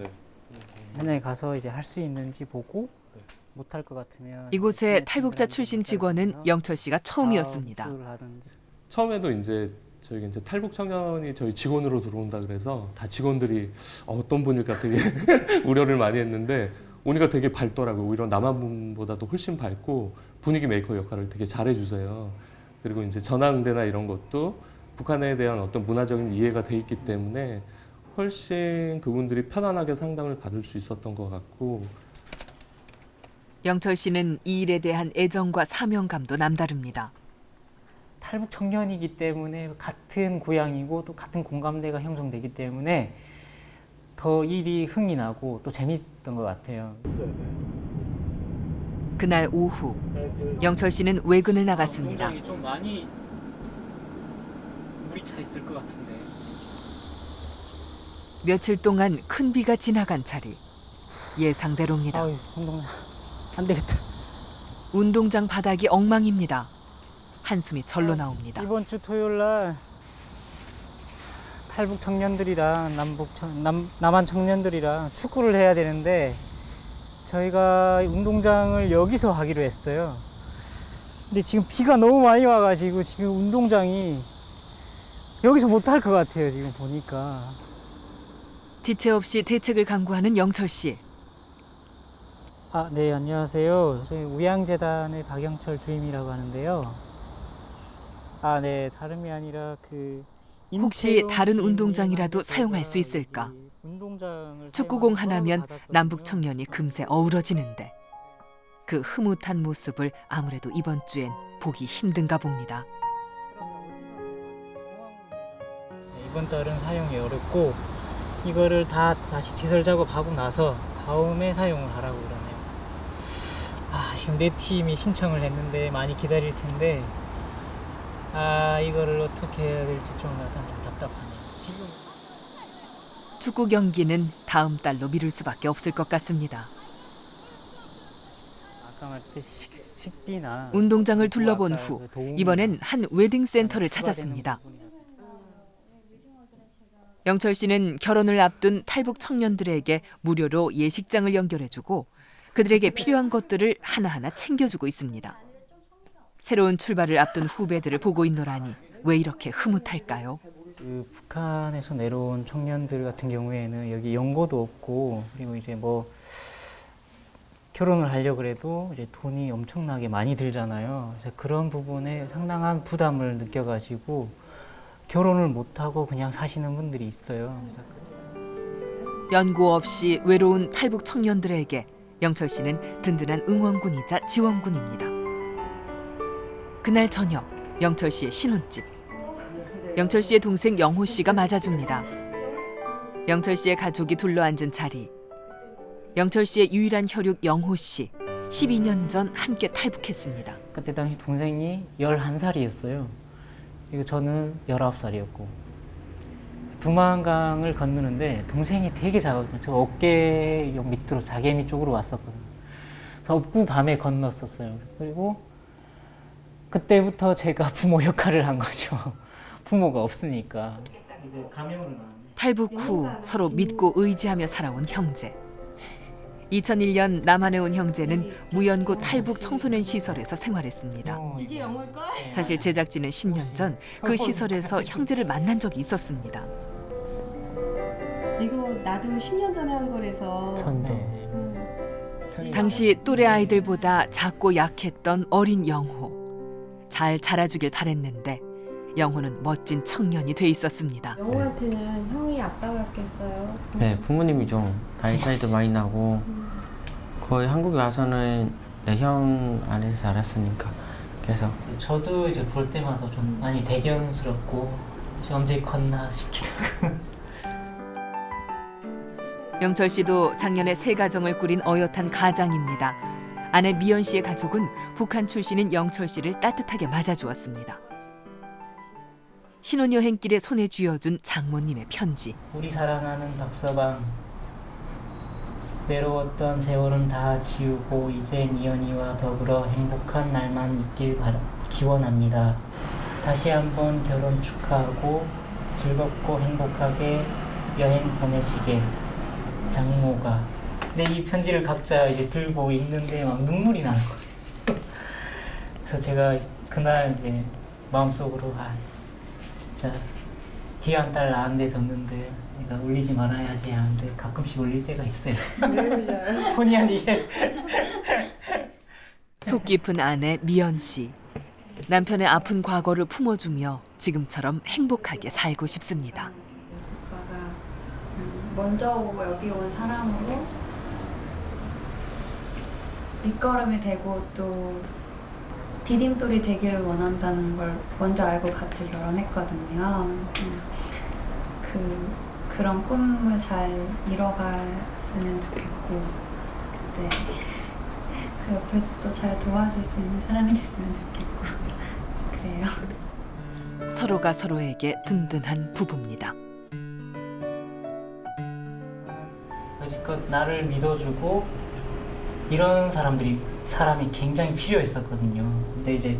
현장에 가서 이제 할 수 있는지 보고 못할 것 같으면 이곳의 탈북자 출신 직원은 영철 씨가 처음이었습니다. 처음에도 이제 저희가 이제 탈북 청년이 저희 직원으로 들어온다 그래서 다 직원들이 어떤 분일까 되게 우려를 많이 했는데 오니까 되게 밝더라고요. 오히려 남한분보다도 훨씬 밝고 분위기 메이커 역할을 되게 잘해주세요. 그리고 이제 전화응대나 이런 것도 북한에 대한 어떤 문화적인 이해가 돼 있기 때문에 훨씬 그분들이 편안하게 상담을 받을 수 있었던 것 같고. 영철 씨는 이 일에 대한 애정과 사명감도 남다릅니다. 탈북 청년이기 때문에 같은 고향이고 또 같은 공감대가 형성되기 때문에 더 일이 흥이 나고 또 재밌던 것 같아요. 그날 오후 영철 씨는 외근을 나갔습니다. 공장이 좀 많이 물이 차 있을 것 같은데. 며칠 동안 큰 비가 지나간 자리. 예상대로입니다. 안 되겠다. 운동장 바닥이 엉망입니다. 한숨이 절로 나옵니다. 이번 주 토요일 날 탈북 청년들이랑 남한 청년들이랑 축구를 해야 되는데 저희가 운동장을 여기서 하기로 했어요. 근데 지금 비가 너무 많이 와가지고 지금 운동장이 여기서 못할 것 같아요. 지금 보니까. 지체 없이 대책을 강구하는 영철 씨. 네, 안녕하세요. 저희 우양재단의 박영철 주임이라고 하는데요. 네, 다름이 아니라 혹시 다른 운동장이라도 사용할 수 있을까? 축구공 하나면 남북 청년이 금세 어우러지는데 그 흐뭇한 모습을 아무래도 이번 주엔 보기 힘든가 봅니다. 이번 달은 사용이 어렵고 이거를 다 다시 제설 작업하고 나서 다음에 사용을 하라고 그러네요. 지금 내 팀이 신청을 했는데 많이 기다릴 텐데 이거를 어떻게 해야 될지 좀 약간 좀 답답하네요. 지금 축구 경기는 다음 달로 미룰 수밖에 없을 것 같습니다. 아까 말했듯이 식비나 운동장을 둘러본 후 이번엔 한 웨딩 센터를 찾았습니다. 영철 씨는 결혼을 앞둔 탈북 청년들에게 무료로 예식장을 연결해주고 그들에게 필요한 것들을 하나하나 챙겨주고 있습니다. 새로운 출발을 앞둔 후배들을 보고 있노라니 왜 이렇게 흐뭇할까요? 북한에서 내려온 청년들 같은 경우에는 여기 연고도 없고 그리고 이제 뭐 결혼을 하려고 해도 이제 돈이 엄청나게 많이 들잖아요. 그래서 그런 부분에 상당한 부담을 느껴가지고 결혼을 못하고 그냥 사시는 분들이 있어요. 연고 없이 외로운 탈북 청년들에게 영철 씨는 든든한 응원군이자 지원군입니다. 그날 저녁 영철 씨의 신혼집. 영철 씨의 동생 영호 씨가 맞아줍니다. 영철 씨의 가족이 둘러앉은 자리. 영철 씨의 유일한 혈육 영호 씨. 12년 전 함께 탈북했습니다. 그때 당시 동생이 11살이었어요. 그리고 저는 19살이었고 두만강을 건너는데 동생이 되게 작았거든요. 저 어깨 밑으로 자개미 쪽으로 왔었거든요. 그래서 업고 밤에 건넜었어요. 그리고 그때부터 제가 부모 역할을 한 거죠. 부모가 없으니까. 탈북 후 서로 믿고 의지하며 살아온 형제. 2001년 남한에 온 형제는 무연고 탈북 청소년 시설에서 생활했습니다. 이게 영어일걸? 사실 제작진은 10년 전 그 시설에서 형제를 만난 적이 있었습니다. 이거 나도 10년 전에 한 거라서. 당시 또래 아이들보다 작고 약했던 어린 영호. 잘 자라주길 바랬는데 영호는 멋진 청년이 돼 있었습니다. 영호한테는 형이 아빠 같겠어요? 네, 부모님이 좀 나이 차이도 많이 나고 거의 한국에 와서는 내 형 안에서 자랐으니까 그래서 저도 이제 볼 때마다 좀 많이 대견스럽고 언제 컸나 싶기도 하고. 영철 씨도 작년에 새 가정을 꾸린 어엿한 가장입니다. 아내 미연 씨의 가족은 북한 출신인 영철 씨를 따뜻하게 맞아주었습니다. 신혼여행길에 손에 쥐어준 장모님의 편지. 우리 사랑하는 박서방, 외로웠던 세월은 다 지우고 이제 미연이와 더불어 행복한 날만 있길 기원합니다. 다시 한번 결혼 축하하고 즐겁고 행복하게 여행 보내시게. 장모가. 근데 이 편지를 각자 이제 들고 읽는데 막 눈물이 나는 거예요. 그래서 제가 그날 이제 마음속으로 진짜 귀한 딸 낳은데 졌는데 내가 울리지 말아야지 하는데 가끔씩 울릴 때가 있어요. 왜 울려요? 본의 아니게. 속 깊은 아내 미연 씨. 남편의 아픈 과거를 품어주며 지금처럼 행복하게 살고 싶습니다. 오빠가 먼저 오고 여기 온 사람으로 밑거름이 되고 또 디딤돌이 되길 원한다는 걸 먼저 알고 같이 결혼했거든요. 그런 꿈을 잘 이뤄갔으면 좋겠고, 네. 그 옆에서 또 잘 도와줄 수 있는 사람이 됐으면 좋겠고, 그래요. 서로가 서로에게 든든한 부부입니다. 여지껏 나를 믿어주고 이런 사람이 굉장히 필요했었거든요. 근데 이제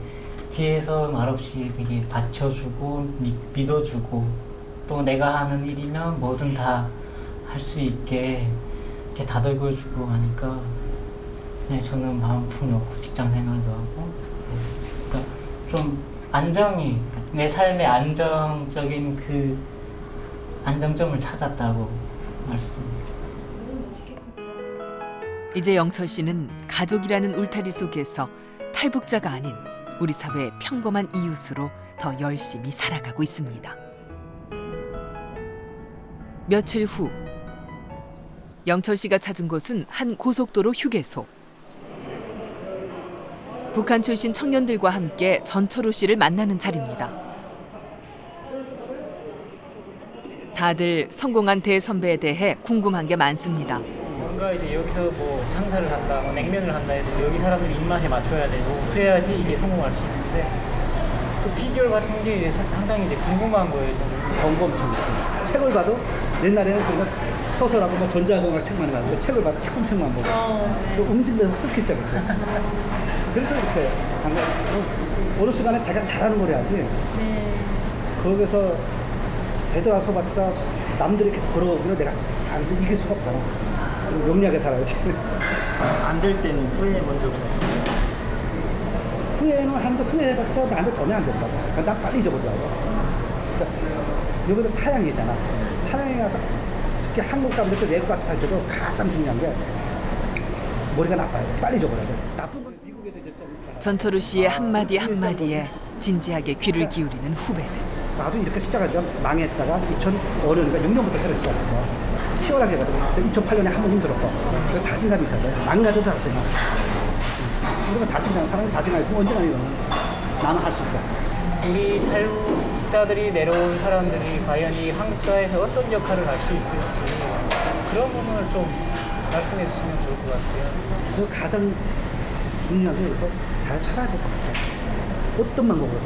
뒤에서 말없이 되게 받쳐주고 믿어주고 또 내가 하는 일이면 뭐든 다 할 수 있게 이렇게 다독여주고 하니까 그냥 저는 마음 푹 놓고 직장 생활도 하고 그러니까 좀 안정이 내 삶의 안정적인 그 안정점을 찾았다고 말씀드립니다. 이제 영철 씨는 가족이라는 울타리 속에서 탈북자가 아닌 우리 사회의 평범한 이웃으로 더 열심히 살아가고 있습니다. 며칠 후 영철 씨가 찾은 곳은 한 고속도로 휴게소. 북한 출신 청년들과 함께 전철호 씨를 만나는 자리입니다. 다들 성공한 대선배에 대해 궁금한 게 많습니다. 뭔가 이제 여기서 뭐 장사를 한다, 뭐 냉면을 한다 해서 여기 사람들 입맛에 맞춰야 되고 그래야지 이게 성공할 수 있는데 그 비결 같은 게 상당히 이제 궁금한 거예요. 저는. 경험처럼 책을 봐도 옛날에는 그냥 소설하고 뭐 전자공학 책만 봤는데 책을 봐도 식품책만 보고 좀 음식에서 끊기 시작했죠. 그래서 이렇게 어느 순간에 자기가 잘하는 걸 해야지. 네. 거기서 되돌아서봤자 남들이 계속 걸어오기로 내가 이길 수가 없잖아. 용리하게 살아야지. 안 될 때는 후회 먼저. 후회는 하는데 후회해봤자 나한테 도움이 안 된다고. 그러니까 난 빨리 잊어버리라고. 그러니까 여기는 타양이잖아. 타양에 가서 특히 한국 사람들 외국 가서 살 때도 가장 중요한 게 머리가 나빠야 돼. 빨리 잊어버려야 돼. 나쁜 건 미국에도 이제 좀. 전철호 씨의 한마디 한마디에 진지하게 귀를 기울이는 후배들. 나도 이렇게 시작하죠. 망했다가 2005년인가 6년부터 새로 시작했어. 시원하게 해가지고 2008년에 한 번 힘들었고 그래서 자신감이 있어야 돼. 망가져도 자신감. 우리가 자신감, 사람이 자신감이 있으면 언제나 이거는 나는 할 수 있다. 우리 탈북자들이 내려온 사람들이 과연 이 한국 사회에서 어떤 역할을 할 수 있을지 그런 부분을 좀 말씀해 주시면 좋을 것 같아요. 그 가장 중요한 게 여기서 잘 살아야 될 것 같아요. 어떤 방법으로.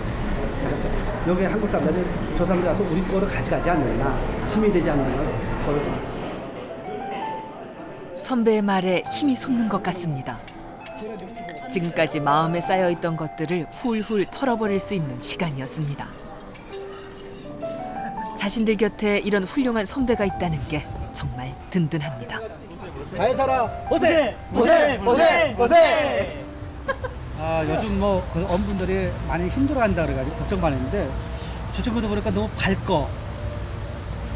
여기 한국 사람들이 저 사람들 와서 우리 거를 가져가지 않느냐, 힘이 되지 않느냐, 그걸 선배의 말에 힘이 솟는 것 같습니다. 지금까지 마음에 쌓여있던 것들을 훌훌 털어버릴 수 있는 시간이었습니다. 자신들 곁에 이런 훌륭한 선배가 있다는 게 정말 든든합니다. 잘 살아, 보세! 보세! 보세! 보세! 아, 요즘 뭐 그 어머분들이 많이 힘들어한다 그래가지고 걱정 많이 했는데 저 친구도 보니까 너무 밝고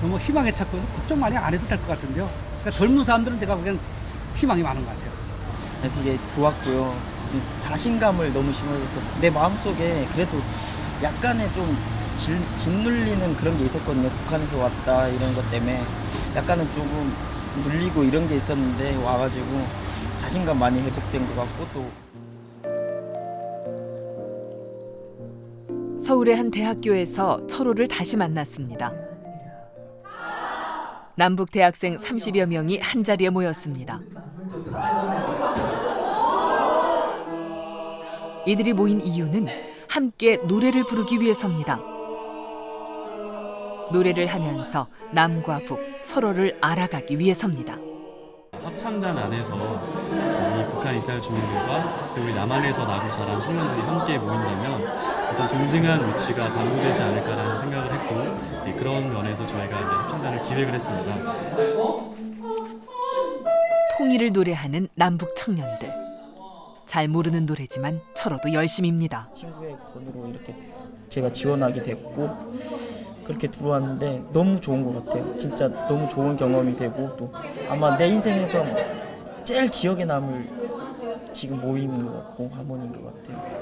너무 희망에 찾고 걱정 많이 안 해도 될 것 같은데요. 그러니까 젊은 사람들은 제가 보기엔 희망이 많은 것 같아요. 되게 좋았고요. 자신감을 너무 심어줘서 내 마음속에 그래도 약간의 좀 짓눌리는 그런 게 있었거든요. 북한에서 왔다 이런 것 때문에 약간은 조금 눌리고 이런 게 있었는데 와가지고 자신감 많이 회복된 것 같고 또 서울의 한 대학교에서 철호를 다시 만났습니다. 남북 대학생 30여 명이 한자리에 모였습니다. 이들이 모인 이유는 함께 노래를 부르기 위해서입니다. 노래를 하면서 남과 북 서로를 알아가기 위해서입니다. 합참단 안에서 이 북한 이탈 주민들과 그리고 우리 남한에서 나고 자란 청년들이 함께 모인다면 어떤 동등한 위치가 담보되지 않을까라는 생각을 했고 그런 면에서 저희가 이제 합참단을 기획을 했습니다. 통일을 노래하는 남북 청년들. 잘 모르는 노래지만 철호도 열심입니다. 친구의 건으로 이렇게 제가 지원하게 됐고 그렇게 들어왔는데 너무 좋은 것 같아요. 진짜 너무 좋은 경험이 되고 또 아마 내 인생에서 제일 기억에 남을 지금 모임인 것 같고 하모니인 것 같아요.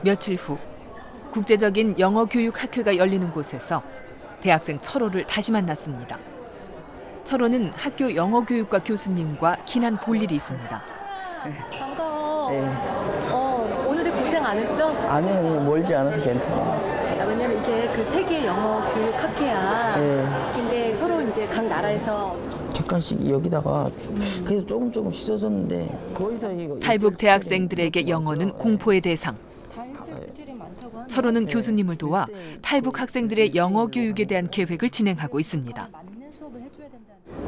며칠 후 국제적인 영어 교육 학회가 열리는 곳에서 대학생 철호를 다시 만났습니다. 철호는 학교 영어 교육과 교수님과 긴한 볼 일이 있습니다. 반가워. 네. 오늘도 고생 안 했어? 아니요, 멀지 않아서 괜찮아요. 왜냐면 이게 그 세계 영어 교육 학회야. 네. 근데 서로 이제 각 나라에서 객관식 여기다가 그래서 조금 씻어줬는데 거의 다 이거 탈북 대학생들에게 영어는 공포의 대상. 철호는 교수님을 도와 탈북 학생들의 영어 교육에 대한 계획을 진행하고 있습니다.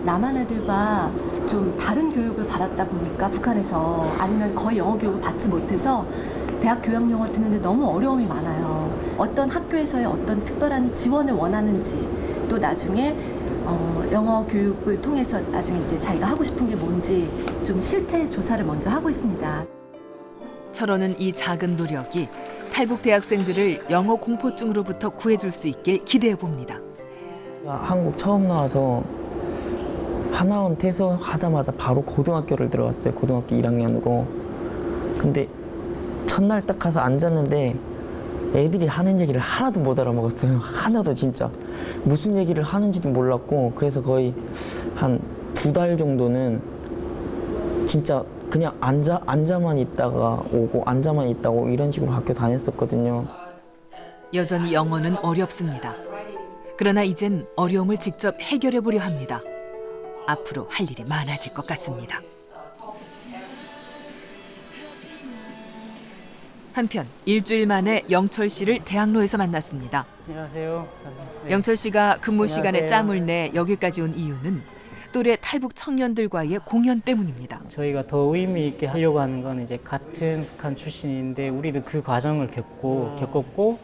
남한 애들과 좀 다른 교육을 받았다 보니까 북한에서 아니면 거의 영어 교육을 받지 못해서 대학 교양 영어를 듣는데 너무 어려움이 많아요. 어떤 학교에서의 어떤 특별한 지원을 원하는지 또 나중에 영어 교육을 통해서 나중에 이제 자기가 하고 싶은 게 뭔지 좀 실태 조사를 먼저 하고 있습니다. 철호는 이 작은 노력이 탈북 대학생들을 영어 공포증으로부터 구해줄 수 있길 기대해 봅니다. 한국 처음 나와서 하나원 퇴소하자마자 바로 고등학교를 들어갔어요. 고등학교 1학년으로. 근데 첫날 딱 가서 앉았는데 애들이 하는 얘기를 하나도 못 알아먹었어요. 하나도 진짜. 무슨 얘기를 하는지도 몰랐고 그래서 거의 한 2달 정도는 진짜 그냥 앉아만 있다가 오고 앉아만 있다가 오고 이런 식으로 학교 다녔었거든요. 여전히 영어는 어렵습니다. 그러나 이젠 어려움을 직접 해결해 보려 합니다. 앞으로 할 일이 많아질 것 같습니다. 한편 일주일 만에 영철 씨를 대학로에서 만났습니다. 안녕하세요. 영철 씨가 근무 시간에 안녕하세요. 짬을 내 여기까지 온 이유는 또래 탈북 청년들과의 공연 때문입니다. 저희가 더 의미 있게 하려고 하는 건 이제 같은 북한 출신인데 우리도 그 과정을 겪었고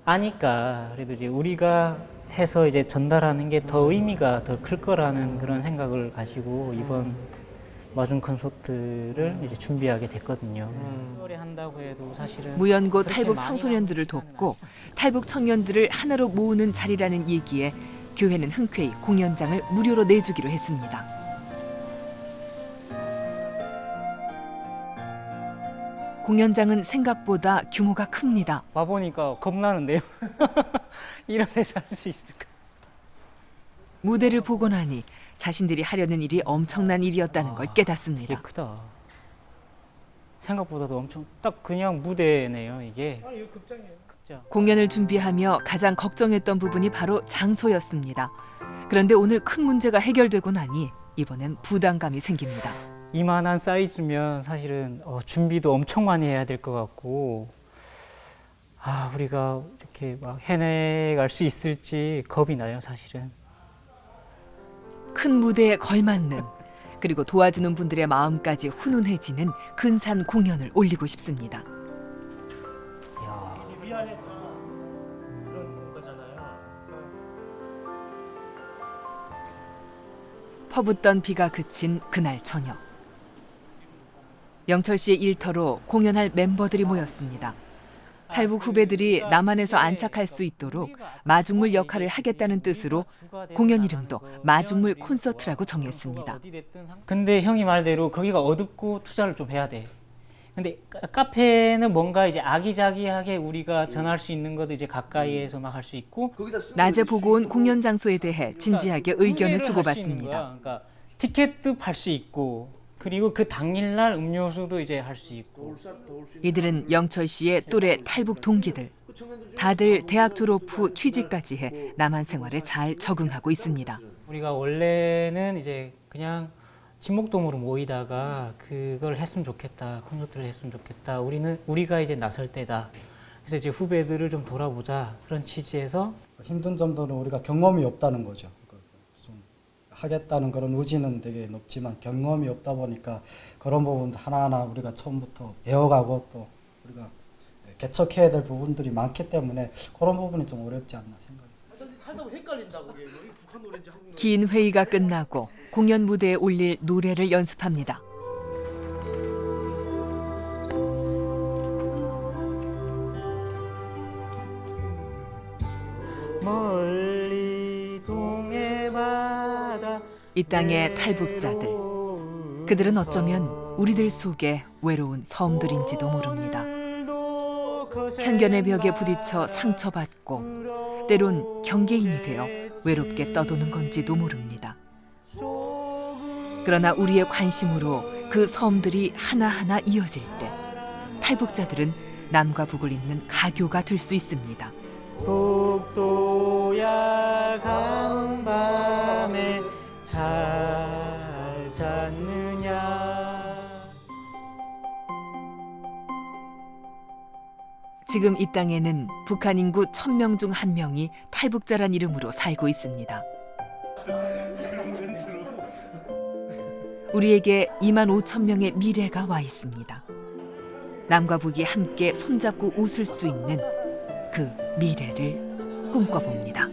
아니까 그래도 이제 우리가 해서 이제 전달하는 게 더 의미가 더 클 거라는 그런 생각을 가지고 이번 마중 콘서트를 이제 준비하게 됐거든요. 노래 한다고 해도 사실은 무연고 그렇게 탈북 많이 청소년들을 돕고 탈북 청년들을 하나로 모으는 자리라는 얘기에 교회는 흔쾌히 공연장을 무료로 내주기로 했습니다. 공연장은 생각보다 규모가 큽니다. 와보니까 겁나는데요. 이런 데서 할 수 있을까? 무대를 보고 나니 자신들이 하려는 일이 엄청난 일이었다는 걸 깨닫습니다. 되게 크다. 생각보다도 엄청 딱 그냥 무대네요, 이게. 이거 극장이에요. 극장. 공연을 준비하며 가장 걱정했던 부분이 바로 장소였습니다. 그런데 오늘 큰 문제가 해결되고 나니 이번엔 부담감이 생깁니다. 이만한 사이즈면 사실은 준비도 엄청 많이 해야 될 것 같고 우리가 이렇게 막 해내갈 수 있을지 겁이 나요, 사실은. 큰 무대에 걸맞는 그리고 도와주는 분들의 마음까지 훈훈해지는 근사한 공연을 올리고 싶습니다. 위안에 그런 거잖아요. 퍼붓던 비가 그친 그날 저녁. 영철 씨의 일터로 공연할 멤버들이 모였습니다. 탈북 후배들이 남한에서 안착할 수 있도록 마중물 역할을 하겠다는 뜻으로 공연 이름도 마중물 콘서트라고 정했습니다. 근데 형이 말대로 거기가 어둡고 투자를 좀 해야 돼. 근데 카페는 뭔가 이제 아기자기하게 우리가 전할 수 있는 것도 이제 가까이에서 막 할 수 있고 낮에 보고 온 공연 장소에 대해 진지하게 의견을 주고받습니다. 그러니까 티켓도 팔 수 있고 그리고 그 당일날 음료수도 이제 할 수 있고. 이들은 영철 씨의 또래 탈북 동기들. 다들 대학 졸업 후 취직까지 해 남한 생활에 잘 적응하고 있습니다. 우리가 원래는 이제 그냥 친목동으로 모이다가 그걸 했으면 좋겠다, 콘서트를 했으면 좋겠다. 우리가 이제 나설 때다. 그래서 이제 후배들을 좀 돌아보자 그런 취지에서. 힘든 점도는 우리가 경험이 없다는 거죠. 좀 하겠다는 그런 의지는 되게 높지만 경험이 없다 보니까 그런 부분 하나하나 우리가 처음부터 배워가고 또 우리가 개척해야 될 부분들이 많기 때문에 그런 부분이 좀 어렵지 않나 생각합니다. 긴 회의가 끝나고 공연 무대에 올릴 노래를 연습합니다. 멀리 동해 바다 이 땅의 탈북자들. 그들은 어쩌면 우리들 속에 외로운 섬들인지도 모릅니다. 편견의 벽에 부딪혀 상처받고 때론 경계인이 되어 외롭게 떠도는 건지도 모릅니다. 그러나 우리의 관심으로 그 섬들이 하나하나 이어질 때 탈북자들은 남과 북을 잇는 가교가 될 수 있습니다. 독도야 강밤에 잘 잤느냐. 지금 이 땅에는 북한 인구 1000명 중 1명이 탈북자란 이름으로 살고 있습니다. 우리에게 25,000명의 미래가 와 있습니다. 남과 북이 함께 손잡고 웃을 수 있는 그 미래를 꿈꿔봅니다.